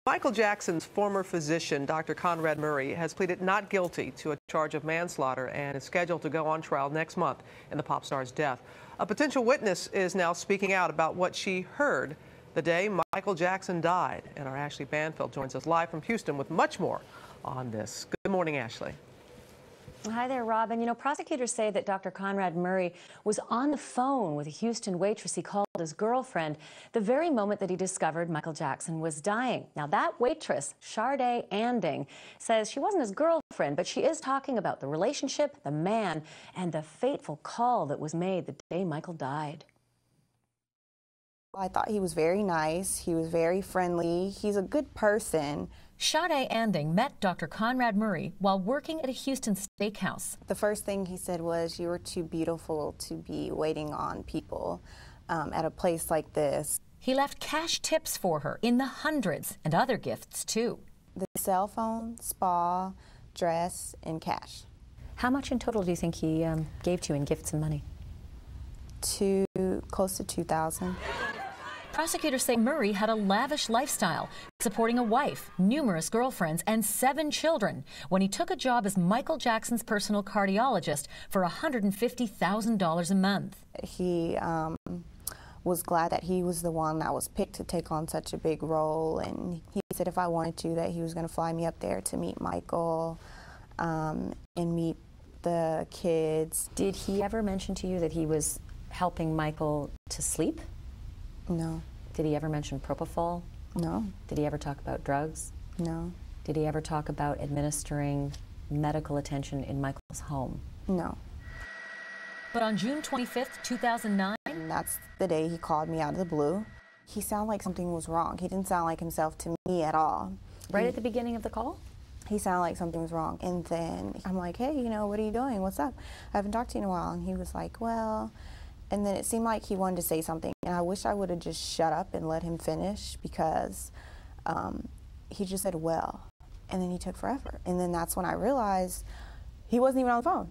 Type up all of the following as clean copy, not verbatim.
Michael Jackson's former physician, Dr. Conrad Murray, has pleaded not guilty to a charge of manslaughter and is scheduled to go on trial next month in the pop star's death. A potential witness is now speaking out about what she heard the day Michael Jackson died. And our Ashley Banfield joins us live from Houston with much more on this. Good morning, Ashley. Hi there, Robin. You know, prosecutors say that Dr. Conrad Murray was on the phone with a Houston waitress he called his girlfriend the very moment that he discovered Michael Jackson was dying. Now, that waitress, Sade Anding, says she wasn't his girlfriend, but she is talking about the relationship, the man, and the fateful call that was made the day Michael died. I thought he was very nice. He was very friendly. He's a good person. Sade Anding met Dr. Conrad Murray while working at a Houston steakhouse. The first thing he said was, "You were too beautiful to be waiting on people at a place like this." He left cash tips for her in the hundreds and other gifts, too. The cell phone, spa, dress, and cash. How much in total do you think he gave to you in gifts and money? Close to $2,000. Prosecutors say Murray had a lavish lifestyle, supporting a wife, numerous girlfriends, and 7 children when he took a job as Michael Jackson's personal cardiologist for $150,000 a month. He was glad that he was the one that was picked to take on such a big role, and he said if I wanted to, that he was going to fly me up there to meet Michael and meet the kids. Did he ever mention to you that he was helping Michael to sleep? No. Did he ever mention propofol? No. Did he ever talk about drugs? No. Did he ever talk about administering medical attention in Michael's home? No. But on June 25th, 2009... And that's the day he called me out of the blue. He sounded like something was wrong. He didn't sound like himself to me at all. Right at the beginning of the call? He sounded like something was wrong. And then I'm like, hey, you know, what are you doing? What's up? I haven't talked to you in a while. And he was like, well... And then it seemed like he wanted to say something, and I wish I would have just shut up and let him finish, because he just said, well, and then he took forever. And then that's when I realized he wasn't even on the phone.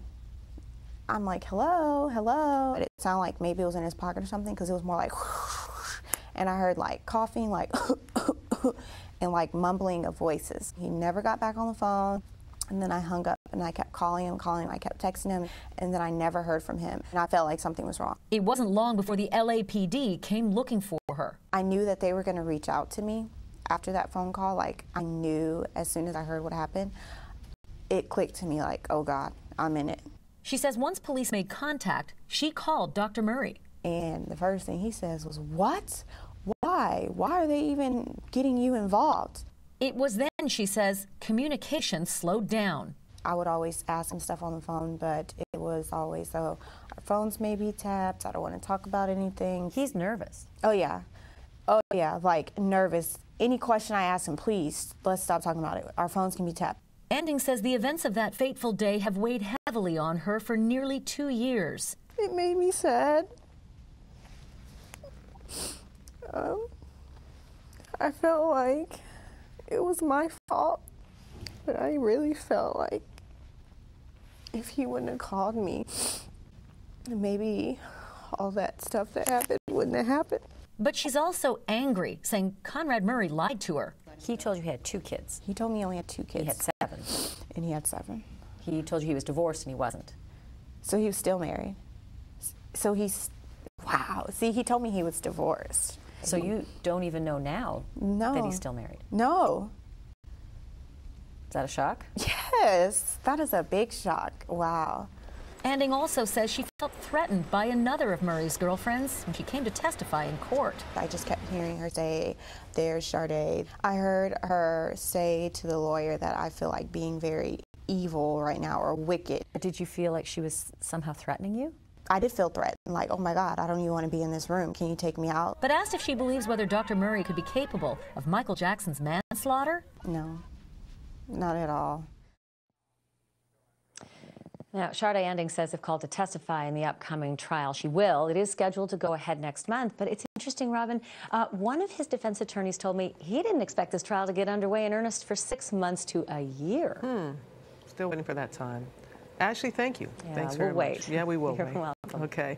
I'm like, hello, hello. But it sounded like maybe it was in his pocket or something, because it was more like, and I heard like coughing, like, and like mumbling of voices. He never got back on the phone. And then I hung up, and I kept calling him, I kept texting him, and then I never heard from him. And I felt like something was wrong. It wasn't long before the LAPD came looking for her. I knew that they were going to reach out to me after that phone call. Like, I knew as soon as I heard what happened, it clicked to me like, oh God, I'm in it. She says once police made contact, she called Dr. Murray. And the first thing he says was, what? Why? Why are they even getting you involved? It was then, she says, communication slowed down. I would always ask him stuff on the phone, but it was always, oh, our phones may be tapped, I don't want to talk about anything. He's nervous. Oh yeah, like nervous. Any question I ask him, please, let's stop talking about it. Our phones can be tapped. Anding says the events of that fateful day have weighed heavily on her for nearly 2 years. It made me sad. I felt like it was my fault, but I really felt like if he wouldn't have called me, maybe all that stuff that happened wouldn't have happened. But she's also angry, saying Conrad Murray lied to her. He told you he had 2 kids. He told me he only had 2 kids. He had 7. And he had 7. He told you he was divorced and he wasn't. So he was still married. So he's, wow. See, he told me he was divorced. So you don't even know now that he's still married? No. Is that a shock? Yes, that is a big shock. Wow. Anding also says she felt threatened by another of Murray's girlfriends when she came to testify in court. I just kept hearing her say, there's Sade. I heard her say to the lawyer that I feel like being very evil right now, or wicked. Did you feel like she was somehow threatening you? I did feel threatened, like, oh my God, I don't even want to be in this room. Can you take me out? But asked if she believes whether Dr. Murray could be capable of Michael Jackson's manslaughter? No, not at all. Now, Sade Anding says if called to testify in the upcoming trial, she will. It is scheduled to go ahead next month, but it's interesting, Robin. One of his defense attorneys told me he didn't expect this trial to get underway in earnest for 6 months to a year. Still waiting for that time. Ashley, thank you. Yeah, Thanks very we'll much. wait. Yeah, we will You're wait. welcome. Okay.